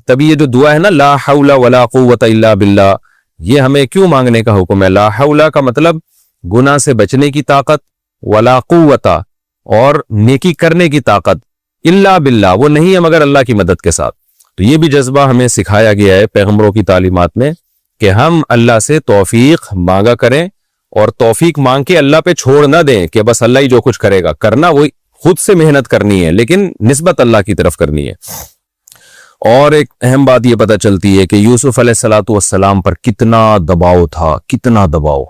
تبھی یہ جو دعا ہے نا لا حول ولا قوت الا باللہ، یہ ہمیں کیوں مانگنے کا حکم ہے؟ لا حول کا مطلب گناہ سے بچنے کی طاقت، ولا قوت اور نیکی کرنے کی طاقت، الا باللہ وہ نہیں ہے مگر اللہ کی مدد کے ساتھ۔ تو یہ بھی جذبہ ہمیں سکھایا گیا ہے پیغمبروں کی تعلیمات میں کہ ہم اللہ سے توفیق مانگا کریں، اور توفیق مانگ کے اللہ پہ چھوڑ نہ دیں کہ بس اللہ ہی جو کچھ کرے گا، کرنا وہی خود سے محنت کرنی ہے لیکن نسبت اللہ کی طرف کرنی ہے۔ اور ایک اہم بات یہ پتہ چلتی ہے کہ یوسف علیہ الصلوۃ والسلام پر کتنا دباؤ تھا، کتنا دباؤ،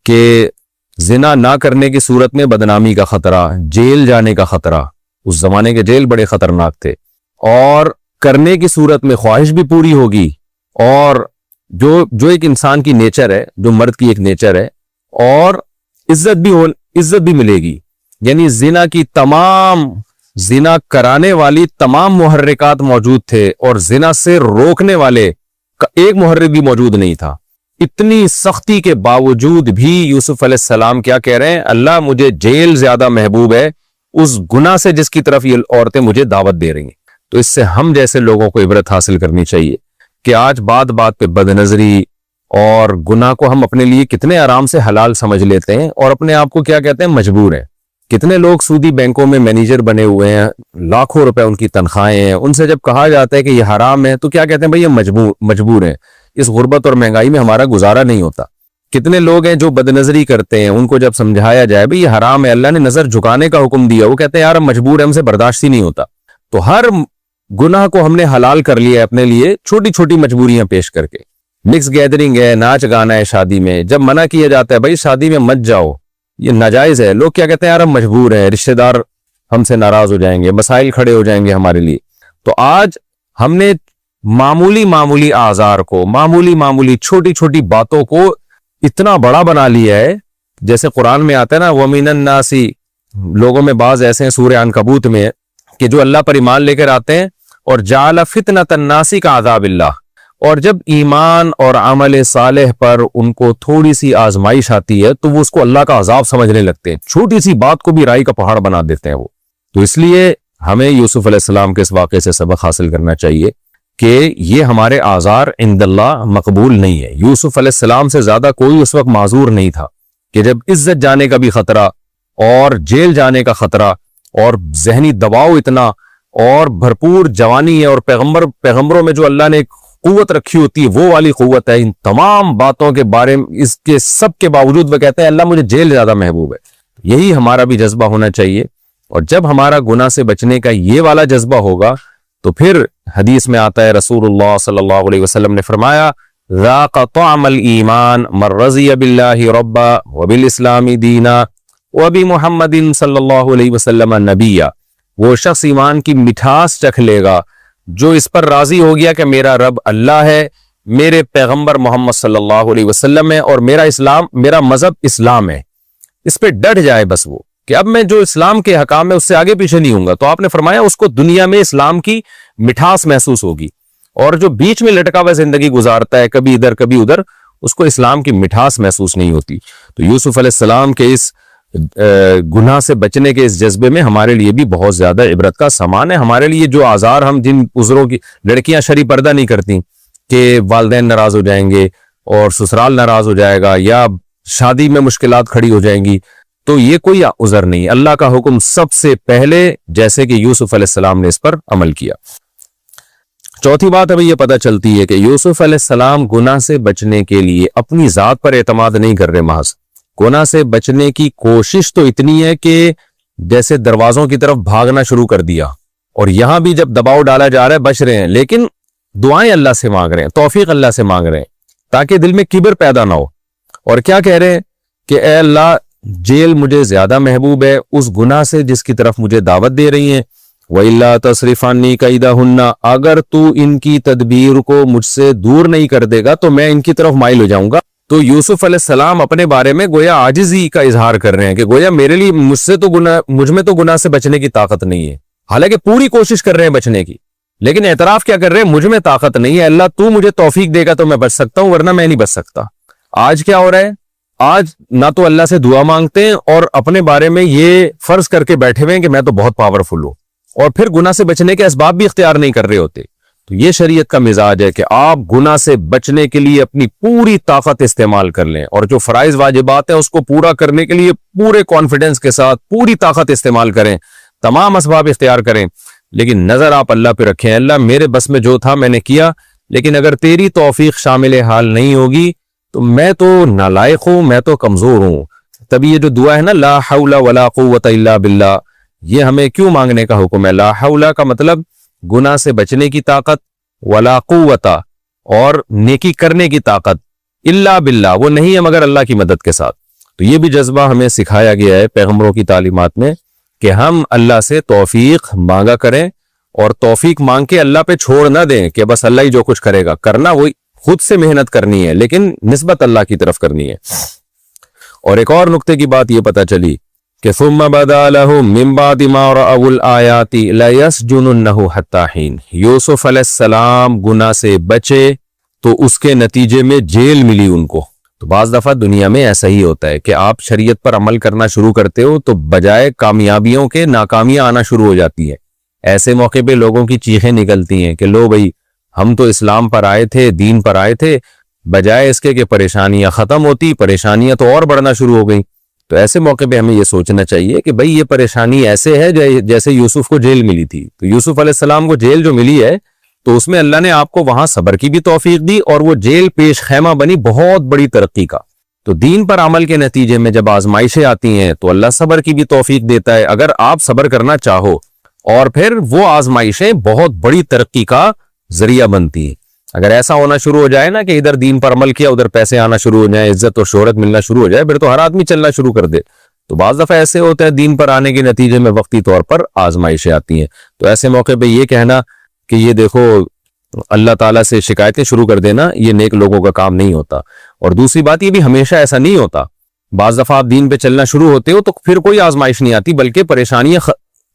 کہ زنا نہ کرنے کی صورت میں بدنامی کا خطرہ، جیل جانے کا خطرہ، اس زمانے کے جیل بڑے خطرناک تھے، اور کرنے کی صورت میں خواہش بھی پوری ہوگی، اور جو ایک انسان کی نیچر ہے، جو مرد کی ایک نیچر ہے، اور عزت بھی ملے گی۔ یعنی زنا کرانے والی تمام محرکات موجود تھے، اور زنا سے روکنے والے کا ایک محرک بھی موجود نہیں تھا۔ اتنی سختی کے باوجود بھی یوسف علیہ السلام کیا کہہ رہے ہیں؟ اللہ مجھے جیل زیادہ محبوب ہے اس گناہ سے جس کی طرف یہ عورتیں مجھے دعوت دے رہی ہیں۔ تو اس سے ہم جیسے لوگوں کو عبرت حاصل کرنی چاہیے کہ آج بات بات پہ بد نظری اور گناہ کو ہم اپنے لیے کتنے آرام سے حلال سمجھ لیتے ہیں، اور اپنے آپ کو کیا کہتے ہیں؟ مجبور ہیں۔ کتنے لوگ سودی بینکوں میں مینیجر بنے ہوئے ہیں، لاکھوں روپے ان کی تنخواہیں ہیں، ان سے جب کہا جاتا ہے کہ یہ حرام ہے تو کیا کہتے ہیں؟ بھئی یہ مجبور ہیں، اس غربت اور مہنگائی میں ہمارا گزارا نہیں ہوتا۔ کتنے لوگ ہیں جو بد نظری کرتے ہیں، ان کو جب سمجھایا جائے بھئی یہ حرام ہے، اللہ نے نظر جھکانے کا حکم دیا، وہ کہتے ہیں یار ہم مجبور ہیں، ہم سے برداشت ہی نہیں ہوتا۔ تو ہر گناہ کو ہم نے حلال کر لیا ہے اپنے لیے، چھوٹی چھوٹی مجبوریاں پیش کر کے۔ مکس گیدرنگ ہے، ناچ گانا ہے شادی میں، جب منع کیا جاتا ہے بھائی شادی میں مت جاؤ، یہ ناجائز ہے، لوگ کیا کہتے ہیں یار ہم مجبور ہیں، رشتہ دار ہم سے ناراض ہو جائیں گے، مسائل کھڑے ہو جائیں گے ہمارے لیے۔ تو آج ہم نے معمولی آزار کو، معمولی چھوٹی چھوٹی باتوں کو اتنا بڑا بنا لیا ہے، جیسے قرآن میں آتا ہے نا وَمِنَ النَّاسِ، لوگوں میں بعض ایسے ہیں سورہ عنکبوت میں کہ جو اللہ پر ایمان لے کر آتے ہیں، اور جَعَلَ فِتْنَةَ النَّاسِ كَعَذَابِ اللَّهِ، اور جب ایمان اور عمل صالح پر ان کو تھوڑی سی آزمائش آتی ہے تو وہ اس کو اللہ کا عذاب سمجھنے لگتے ہیں، چھوٹی سی بات کو بھی رائی کا پہاڑ بنا دیتے ہیں وہ۔ تو اس لیے ہمیں یوسف علیہ السلام کے اس واقعے سے سبق حاصل کرنا چاہیے کہ یہ ہمارے آزار عند اللہ مقبول نہیں ہے۔ یوسف علیہ السلام سے زیادہ کوئی اس وقت معذور نہیں تھا کہ جب عزت جانے کا بھی خطرہ، اور جیل جانے کا خطرہ، اور ذہنی دباؤ اتنا، اور بھرپور جوانی ہے، اور پیغمبروں میں جو اللہ نے قوت رکھی ہوتی ہے وہ والی قوت ہے، ان تمام باتوں کے بارے میں اس کے سب کے باوجود وہ کہتے ہیں اللہ مجھے جیل زیادہ محبوب ہے۔ یہی ہمارا بھی جذبہ ہونا چاہیے، اور جب ہمارا گناہ سے بچنے کا یہ والا جذبہ ہوگا تو پھر حدیث میں آتا ہے، رسول اللہ صلی اللہ علیہ وسلم نے فرمایا ذاق طعم الایمان من رضی باللہ ربا وبالاسلام دینا وبمحمد صلی اللہ علیہ وسلم نبیا، وہ شخص ایمان کی مٹھاس چکھ لے گا جو اس پر راضی ہو گیا کہ میرا رب اللہ ہے، میرے پیغمبر محمد صلی اللہ علیہ وسلم ہے، اور میرا مذہب اسلام ہے، اس پہ ڈٹ جائے بس وہ کہ اب میں جو اسلام کے حکام ہے اس سے آگے پیچھے نہیں ہوں گا۔ تو آپ نے فرمایا اس کو دنیا میں اسلام کی مٹھاس محسوس ہوگی، اور جو بیچ میں لٹکا ہوا زندگی گزارتا ہے کبھی ادھر کبھی ادھر، اس کو اسلام کی مٹھاس محسوس نہیں ہوتی۔ تو یوسف علیہ السلام کے اس گناہ سے بچنے کے اس جذبے میں ہمارے لیے بھی بہت زیادہ عبرت کا سامان ہے۔ ہمارے لیے جو آزار، ہم جن عذروں کی، لڑکیاں شرعی پردہ نہیں کرتی کہ والدین ناراض ہو جائیں گے اور سسرال ناراض ہو جائے گا یا شادی میں مشکلات کھڑی ہو جائیں گی، تو یہ کوئی عذر نہیں۔ اللہ کا حکم سب سے پہلے، جیسے کہ یوسف علیہ السلام نے اس پر عمل کیا۔ چوتھی بات ابھی یہ پتہ چلتی ہے کہ یوسف علیہ السلام گناہ سے بچنے کے لیے اپنی ذات پر اعتماد نہیں کر رہے، محض گناہ سے بچنے کی کوشش تو اتنی ہے کہ جیسے دروازوں کی طرف بھاگنا شروع کر دیا، اور یہاں بھی جب دباؤ ڈالا جا رہا ہے بچ رہے ہیں، لیکن دعائیں اللہ سے مانگ رہے ہیں، توفیق اللہ سے مانگ رہے ہیں تاکہ دل میں کبر پیدا نہ ہو۔ اور کیا کہہ رہے ہیں کہ اے اللہ جیل مجھے زیادہ محبوب ہے اس گناہ سے جس کی طرف مجھے دعوت دے رہی ہیں، وَإِلَّا تَصْرِفْ عَنِّي كَيْدَهُنَّ، اگر تو ان کی تدبیر کو مجھ سے دور نہیں کر دے گا تو میں ان کی طرف مائل ہو جاؤں گا۔ تو یوسف علیہ السلام اپنے بارے میں گویا عاجزی کا اظہار کر رہے ہیں کہ گویا مجھ میں تو گناہ سے بچنے کی طاقت نہیں ہے، حالانکہ پوری کوشش کر رہے ہیں بچنے کی، لیکن اعتراف کیا کر رہے ہیں؟ مجھ میں طاقت نہیں ہے، اللہ تو مجھے توفیق دے گا تو میں بچ سکتا ہوں، ورنہ میں نہیں بچ سکتا۔ آج کیا ہو رہا ہے؟ آج نہ تو اللہ سے دعا مانگتے ہیں اور اپنے بارے میں یہ فرض کر کے بیٹھے ہوئے ہیں کہ میں تو بہت پاورفل ہوں، اور پھر گناہ سے بچنے کے اسباب بھی اختیار نہیں کر رہے ہوتے۔ تو یہ شریعت کا مزاج ہے کہ آپ گناہ سے بچنے کے لیے اپنی پوری طاقت استعمال کر لیں، اور جو فرائض واجبات ہیں اس کو پورا کرنے کے لیے پورے کانفیڈنس کے ساتھ پوری طاقت استعمال کریں، تمام اسباب اختیار کریں، لیکن نظر آپ اللہ پہ رکھیں، اللہ میرے بس میں جو تھا میں نے کیا، لیکن اگر تیری توفیق شامل حال نہیں ہوگی تو میں تو نالائق ہوں، میں تو کمزور ہوں۔ تبھی یہ جو دعا ہے نا لا حول ولا قوت الا باللہ، یہ ہمیں کیوں مانگنے کا حکم ہے؟ لا حول کا مطلب گناہ سے بچنے کی طاقت، ولا قوت اور نیکی کرنے کی طاقت، الا باللہ وہ نہیں ہے مگر اللہ کی مدد کے ساتھ۔ تو یہ بھی جذبہ ہمیں سکھایا گیا ہے پیغمبروں کی تعلیمات میں کہ ہم اللہ سے توفیق مانگا کریں، اور توفیق مانگ کے اللہ پہ چھوڑ نہ دیں کہ بس اللہ ہی جو کچھ کرے گا، کرنا وہی خود سے محنت کرنی ہے لیکن نسبت اللہ کی طرف کرنی ہے۔ اور ایک اور نقطے کی بات یہ پتہ چلی کہ ثم بدا لهم من بعد ما رأوا الآیات لیسجننہ حتی حین، یوسف علیہ السلام گناہ سے بچے تو اس کے نتیجے میں جیل ملی ان کو۔ تو بعض دفعہ دنیا میں ایسا ہی ہوتا ہے کہ آپ شریعت پر عمل کرنا شروع کرتے ہو تو بجائے کامیابیوں کے ناکامیاں آنا شروع ہو جاتی ہیں۔ ایسے موقع پہ لوگوں کی چیخیں نکلتی ہیں کہ لو بھئی ہم تو اسلام پر آئے تھے، دین پر آئے تھے، بجائے اس کے کہ پریشانیاں ختم ہوتی، پریشانیاں تو اور بڑھنا شروع ہو گئیں۔ تو ایسے موقع پہ ہمیں یہ سوچنا چاہیے کہ بھئی یہ پریشانی ایسے ہے جیسے یوسف کو جیل ملی تھی۔ تو یوسف علیہ السلام کو جیل جو ملی ہے تو اس میں اللہ نے آپ کو وہاں صبر کی بھی توفیق دی، اور وہ جیل پیش خیمہ بنی بہت بڑی ترقی کا۔ تو دین پر عمل کے نتیجے میں جب آزمائشیں آتی ہیں تو اللہ صبر کی بھی توفیق دیتا ہے اگر آپ صبر کرنا چاہو، اور پھر وہ آزمائشیں بہت بڑی ترقی کا ذریعہ بنتی ہیں۔ اگر ایسا ہونا شروع ہو جائے نا کہ ادھر دین پر عمل کیا ادھر پیسے آنا شروع ہو جائیں، عزت اور شہرت ملنا شروع ہو جائے، پھر تو ہر آدمی چلنا شروع کر دے۔ تو بعض دفعہ ایسے ہوتا ہے دین پر آنے کے نتیجے میں وقتی طور پر آزمائشیں آتی ہیں، تو ایسے موقع پہ یہ کہنا کہ یہ دیکھو اللہ تعالیٰ سے شکایتیں شروع کر دینا، یہ نیک لوگوں کا کام نہیں ہوتا۔ اور دوسری بات یہ بھی ہمیشہ ایسا نہیں ہوتا، بعض دفعہ آپ دین پہ چلنا شروع ہوتے ہو تو پھر کوئی آزمائش نہیں آتی بلکہ پریشانیاں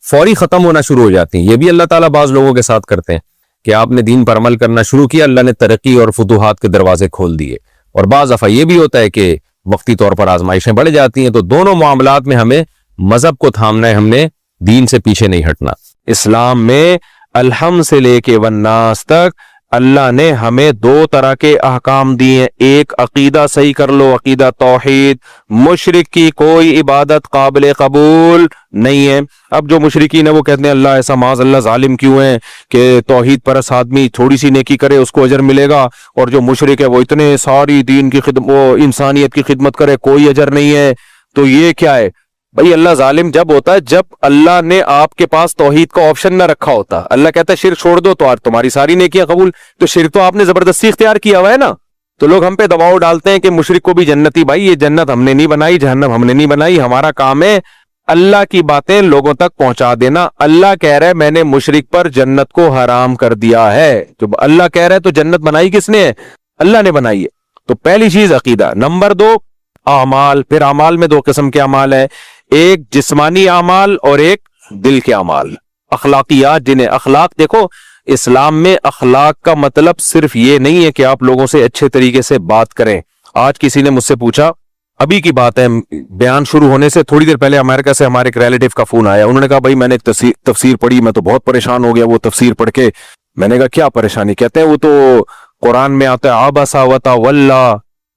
فوری ختم ہونا شروع ہو جاتی ہیں۔ یہ بھی اللہ تعالیٰ بعض لوگوں کے ساتھ کرتے ہیں کہ آپ نے دین پر عمل کرنا شروع کیا، اللہ نے ترقی اور فتوحات کے دروازے کھول دیے۔ اور بعض دفعہ یہ بھی ہوتا ہے کہ وقتی طور پر آزمائشیں بڑھ جاتی ہیں۔ تو دونوں معاملات میں ہمیں مذہب کو تھامنا ہے، ہم نے دین سے پیچھے نہیں ہٹنا۔ اسلام میں الحمد سے لے کے والناس تک اللہ نے ہمیں دو طرح کے احکام دیے، ایک عقیدہ صحیح کر لو، عقیدہ توحید، مشرک کی کوئی عبادت قابل قبول نہیں ہے۔ اب جو مشرکین ہیں وہ کہتے ہیں اللہ ایسا معاذ اللہ ظالم کیوں ہے کہ توحید پرست آدمی تھوڑی سی نیکی کرے اس کو اجر ملے گا، اور جو مشرک ہے وہ اتنے ساری دین کی خدمت، وہ انسانیت کی خدمت کرے کوئی اجر نہیں ہے۔ تو یہ کیا ہے بھئی؟ اللہ ظالم جب ہوتا ہے جب اللہ نے آپ کے پاس توحید کا آپشن نہ رکھا ہوتا۔ اللہ کہتا ہے شرک چھوڑ دو تو تمہاری ساری نیکیاں قبول، تو شرک تو آپ نے زبردستی اختیار کیا ہوا ہے نا۔ تو لوگ ہم پہ دباؤ ڈالتے ہیں کہ مشرک کو بھی جنتی، بھائی یہ جنت ہم نے نہیں بنائی، جہنم ہم نے نہیں بنائی، ہمارا کام ہے اللہ کی باتیں لوگوں تک پہنچا دینا۔ اللہ کہہ رہا ہے میں نے مشرک پر جنت کو حرام کر دیا ہے۔ جو اللہ کہہ رہا ہے تو جنت بنائی کس نے ہے؟ اللہ نے بنائی ہے۔ تو پہلی چیز عقیدہ۔ نمبر 2 اعمال۔ پھر اعمال میں 2 قسم کے اعمال ہیں، ایک جسمانی اعمال اور ایک دل کے اعمال، اخلاقیات جنہیں اخلاق۔ دیکھو اسلام میں اخلاق کا مطلب صرف یہ نہیں ہے کہ آپ لوگوں سے اچھے طریقے سے بات کریں۔ آج کسی نے مجھ سے پوچھا، ابھی کی بات ہے، بیان شروع ہونے سے تھوڑی دیر پہلے امریکہ سے ہمارے ایک ریلیٹیو کا فون آیا، انہوں نے کہا بھائی میں نے تفسیر پڑھی، میں تو بہت پریشان ہو گیا وہ تفسیر پڑھ کے۔ میں نے کہا کیا پریشانی؟ کہتے ہیں وہ تو قرآن میں آتا ہے عبس وتولی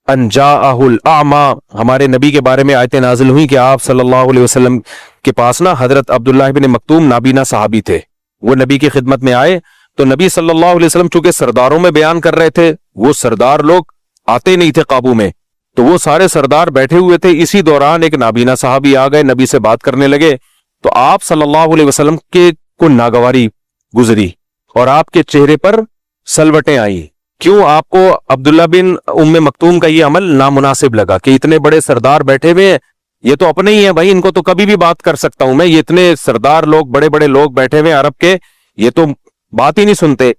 ان جاءہ الاعمی، ہمارے نبی کے بارے میں آیتیں نازل ہوئی کہ آپ صلی اللہ علیہ وسلم کے پاس نا حضرت عبداللہ بن مکتوم نابینا صحابی تھے، وہ نبی کی خدمت میں آئے تو نبی صلی اللہ علیہ وسلم چونکہ سرداروں میں بیان کر رہے تھے، وہ سردار لوگ آتے نہیں تھے قابو میں، تو وہ سارے سردار بیٹھے ہوئے تھے۔ اسی دوران ایک نابینا صحابی آ گئے، نبی سے بات کرنے لگے، تو آپ صلی اللہ علیہ وسلم کے کو ناگواری گزری اور آپ کے چہرے پر سلوٹیں آئیں۔ کیوں؟ آپ کو عبداللہ بن ام مکتوم کا یہ عمل نامناسب لگا کہ اتنے بڑے سردار بیٹھے ہوئے ہیں، یہ تو اپنے ہی ہیں بھائی، ان کو تو کبھی بھی بات کر سکتا ہوں میں، یہ اتنے سردار لوگ، بڑے بڑے لوگ بیٹھے ہوئے عرب کے، یہ تو بات ہی نہیں سنتے۔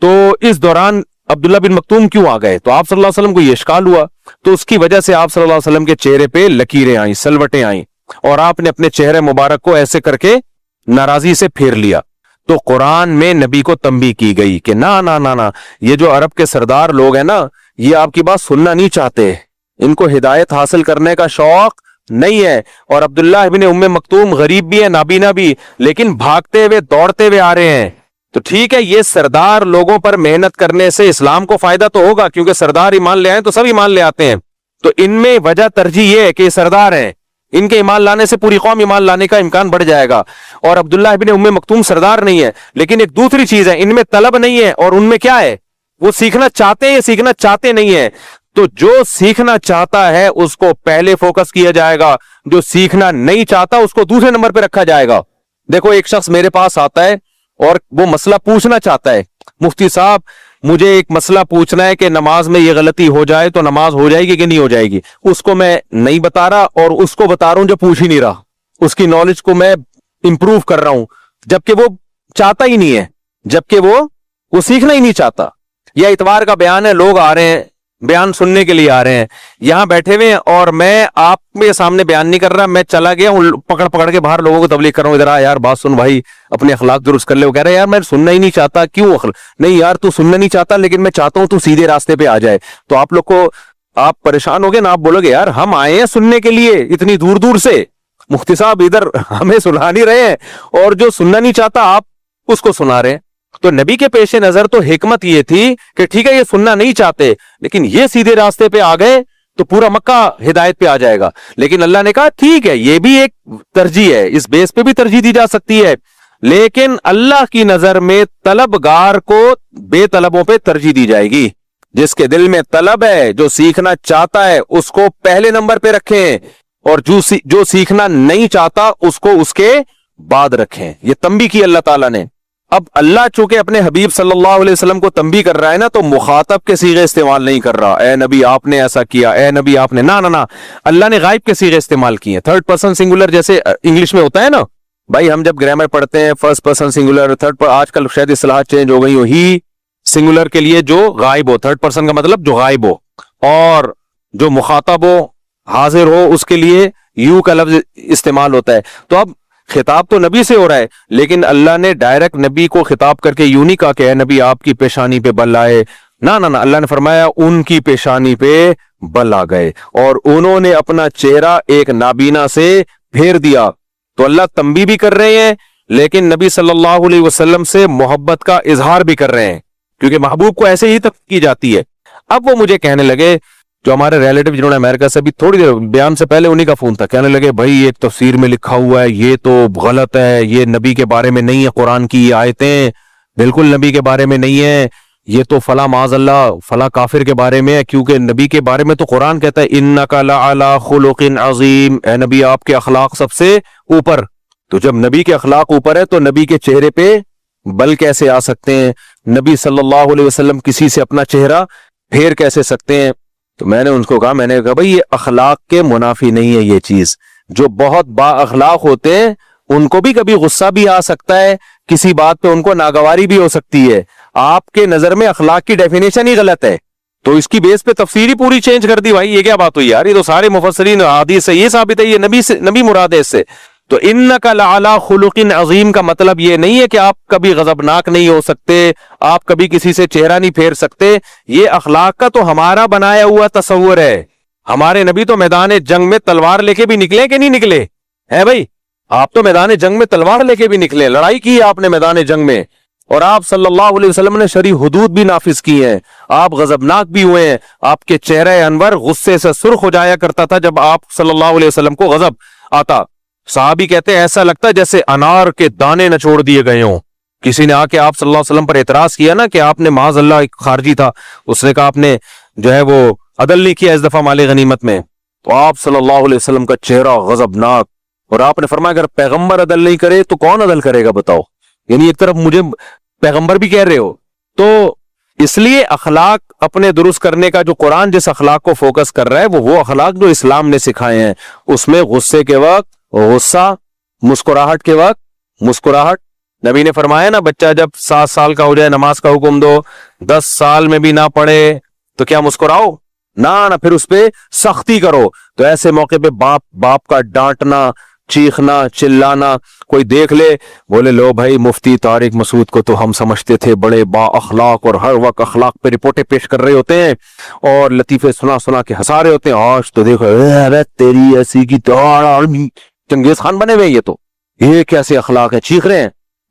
تو اس دوران عبداللہ بن مکتوم کیوں آ گئے؟ تو آپ صلی اللہ علیہ وسلم کو یہ اشکال ہوا، تو اس کی وجہ سے آپ صلی اللہ علیہ وسلم کے چہرے پہ لکیریں آئیں، سلوٹیں آئیں، اور آپ نے اپنے چہرے مبارک کو ایسے کر کے ناراضی سے پھیر لیا۔ تو قرآن میں نبی کو تنبیہ کی گئی کہ نا نا نا نا، یہ جو عرب کے سردار لوگ ہیں نا، یہ آپ کی بات سننا نہیں چاہتے، ان کو ہدایت حاصل کرنے کا شوق نہیں ہے۔ اور عبداللہ ابن ام مکتوم غریب بھی ہے، نابینا بھی، لیکن بھاگتے ہوئے دوڑتے ہوئے آ رہے ہیں تو ٹھیک ہے، یہ سردار لوگوں پر محنت کرنے سے اسلام کو فائدہ تو ہوگا، کیونکہ سردار ایمان لے آئے تو سب ایمان لے آتے ہیں، تو ان میں وجہ ترجیح یہ ہے کہ یہ سردار ہیں، ان کے ایمان لانے سے پوری قوم ایمان لانے کا امکان بڑھ جائے گا. اور عبداللہ ابن ام مکتوم سردار نہیں ہے، لیکن ایک دوسری چیز ہے، ان میں طلب نہیں ہے، اور ان میں کیا ہے، وہ سیکھنا چاہتے ہیں یا سیکھنا چاہتے نہیں ہیں. تو جو سیکھنا چاہتا ہے اس کو پہلے فوکس کیا جائے گا، جو سیکھنا نہیں چاہتا اس کو دوسرے نمبر پہ رکھا جائے گا. دیکھو ایک شخص میرے پاس آتا ہے اور وہ مسئلہ پوچھنا چاہتا ہے، مفتی صاحب مجھے ایک مسئلہ پوچھنا ہے کہ نماز میں یہ غلطی ہو جائے تو نماز ہو جائے گی کہ نہیں ہو جائے گی. اس کو میں نہیں بتا رہا اور اس کو بتا رہا ہوں جو پوچھ ہی نہیں رہا، اس کی نالج کو میں امپروو کر رہا ہوں، جبکہ وہ چاہتا ہی نہیں ہے، جبکہ وہ سیکھنا ہی نہیں چاہتا. یا اتوار کا بیان ہے، لوگ آ رہے ہیں بیان سننے کے لیے، آ رہے ہیں یہاں بیٹھے ہوئے ہیں، اور میں آپ کے سامنے بیان نہیں کر رہا، میں چلا گیا ہوں پکڑ کے باہر لوگوں کو تبلیغ کر رہا ہوں، ادھر آ یار بات سن بھائی، اپنے اخلاق درست کر لے. وہ کہہ رہے ہیں یار میں سننا ہی نہیں چاہتا. کیوں نہیں یار تو سننا نہیں چاہتا، لیکن میں چاہتا ہوں تو سیدھے راستے پہ آ جائے. تو آپ لوگ کو آپ پریشان ہو گے نا، آپ بولو گے یار ہم آئے ہیں سننے کے لیے اتنی دور دور سے، مفتی صاحب ادھر ہمیں سنا نہیں رہے ہیں، اور جو سننا نہیں چاہتا آپ اس کو سنا رہے ہیں. تو نبی کے پیش نظر تو حکمت یہ تھی کہ ٹھیک ہے یہ سننا نہیں چاہتے، لیکن یہ سیدھے راستے پہ آ گئے تو پورا مکہ ہدایت پہ آ جائے گا. لیکن اللہ نے کہا ٹھیک ہے یہ بھی ایک ترجیح ہے، اس بیس پہ بھی ترجیح دی جا سکتی ہے، لیکن اللہ کی نظر میں طلبگار کو بے طلبوں پہ ترجیح دی جائے گی. جس کے دل میں طلب ہے، جو سیکھنا چاہتا ہے اس کو پہلے نمبر پہ رکھیں، اور جو سیکھنا نہیں چاہتا اس کو اس کے بعد رکھیں. یہ تنبیہ کی اللہ تعالیٰ نے. اب اللہ چونکہ اپنے حبیب صلی اللہ علیہ وسلم کو تنبیہ کر رہا ہے نا، تو مخاطب کے صیغے استعمال نہیں کر رہا، اے نبی آپ نے ایسا کیا، اے نبی آپ نے، نہ اللہ نے غائب کے صیغے استعمال کیے. تھرڈ پرسن سنگولر جیسے انگلش میں ہوتا ہے نا بھائی، ہم جب گرامر پڑھتے ہیں فرسٹ پرسن سنگولر، تھرڈ پر آج کل شاید اصطلاحات چینج ہو گئی ہو، ہی سنگولر کے لیے جو غائب ہو، تھرڈ پرسن کا مطلب جو غائب ہو، اور جو مخاطب ہو حاضر ہو اس کے لیے یو کا لفظ استعمال ہوتا ہے. تو اب خطاب تو نبی سے ہو رہا ہے، لیکن اللہ نے ڈائریکٹ نبی کو خطاب کر کے یوں نہیں کہا کہ اے نبی آپ کی پیشانی پہ بل آئے، نہ اللہ نے فرمایا ان کی پیشانی پہ بل آ گئے، اور انہوں نے اپنا چہرہ ایک نابینا سے پھیر دیا. تو اللہ تنبیہ بھی کر رہے ہیں، لیکن نبی صلی اللہ علیہ وسلم سے محبت کا اظہار بھی کر رہے ہیں، کیونکہ محبوب کو ایسے ہی تک کی جاتی ہے. اب وہ مجھے کہنے لگے، جو ہمارے ریلیٹو جنہوں نے امریکہ سے بھی تھوڑی دیر بیان سے پہلے انہی کا فون تھا، کہنے لگے بھائی یہ تفسیر میں لکھا ہوا ہے یہ تو غلط ہے، یہ نبی کے بارے میں نہیں ہے، قرآن کی یہ آیتیں بالکل نبی کے بارے میں نہیں ہے، یہ تو فلاں معاذ اللہ فلاں کافر کے بارے میں ہے، کیونکہ نبی کے بارے میں تو قرآن کہتا ہے انک لعلی خلق عظیم، اے نبی آپ کے اخلاق سب سے اوپر. تو جب نبی کے اخلاق اوپر ہے تو نبی کے چہرے پہ بل کیسے آ سکتے ہیں؟ نبی صلی اللہ علیہ وسلم کسی سے اپنا چہرہ پھیر کیسے سکتے ہیں؟ تو میں نے ان کو کہا بھائی یہ اخلاق کے منافی نہیں ہے. یہ چیز جو بہت با اخلاق ہوتے ہیں ان کو بھی کبھی غصہ بھی آ سکتا ہے، کسی بات پہ ان کو ناگواری بھی ہو سکتی ہے. آپ کے نظر میں اخلاق کی ڈیفینیشن ہی غلط ہے، تو اس کی بیس پہ تفسیر ہی پوری چینج کر دی. بھائی یہ کیا بات ہوئی یار، یہ تو سارے مفسرین حدیث سے یہ ثابت ہے یہ نبی مراد ہے اس سے. تو انک لعلی خلق عظیم کا مطلب یہ نہیں ہے کہ آپ کبھی غضبناک نہیں ہو سکتے، آپ کبھی کسی سے چہرہ نہیں پھیر سکتے. یہ اخلاق کا تو ہمارا بنایا ہوا تصور ہے. ہمارے نبی تو میدان جنگ میں تلوار لے کے بھی نکلے کہ نہیں نکلے ہے بھائی؟ آپ تو میدان جنگ میں تلوار لے کے بھی نکلے، لڑائی کی آپ نے میدان جنگ میں، اور آپ صلی اللہ علیہ وسلم نے شرعی حدود بھی نافذ کی ہیں. آپ غضبناک بھی ہوئے ہیں، آپ کے چہرہ انور غصے سے سرخ ہو جایا کرتا تھا جب آپ صلی اللہ علیہ وسلم کو غضب آتا. صحابی کہتے ہیں ایسا لگتا جیسے انار کے دانے نچوڑ دیے گئے ہوں. کسی نے آ کے آپ صلی اللہ علیہ وسلم پر اعتراض کیا نا کہ آپ نے معاذ اللہ ایک خارجی تھا، اس نے کہا آپ نے جو ہے وہ عدل نہیں کیا اس دفعہ مال غنیمت میں، تو آپ صلی اللہ علیہ وسلم کا چہرہ غضبناک، اور آپ نے فرمایا اگر پیغمبر عدل نہیں کرے تو کون عدل کرے گا بتاؤ؟ یعنی ایک طرف مجھے پیغمبر بھی کہہ رہے ہو. تو اس لیے اخلاق اپنے درست کرنے کا جو قرآن جس اخلاق کو فوکس کر رہا ہے وہ اخلاق جو اسلام نے سکھائے ہیں. اس میں غصے کے وقت غصہ، مسکراہٹ کے وقت مسکراہٹ. نبی نے فرمایا نا بچہ جب 7 سال کا ہو جائے نماز کا حکم دو، 10 سال میں بھی نہ پڑھے تو کیا مسکراؤ؟ نہ پھر اس پہ سختی کرو. تو ایسے موقع پہ باپ کا ڈانٹنا، چیخنا، چلانا، کوئی دیکھ لے بولے لو بھائی مفتی طارق مسعود کو تو ہم سمجھتے تھے بڑے با اخلاق اور ہر وقت اخلاق پہ رپورٹیں پیش کر رہے ہوتے ہیں اور لطیفے سنا کے ہنسا رہے ہوتے ہیں، آج تو دیکھو تیری ایسی کی چنگیز خان بنے ہوئے، یہ کیسے اخلاق ہے، چیخ رہے ہیں.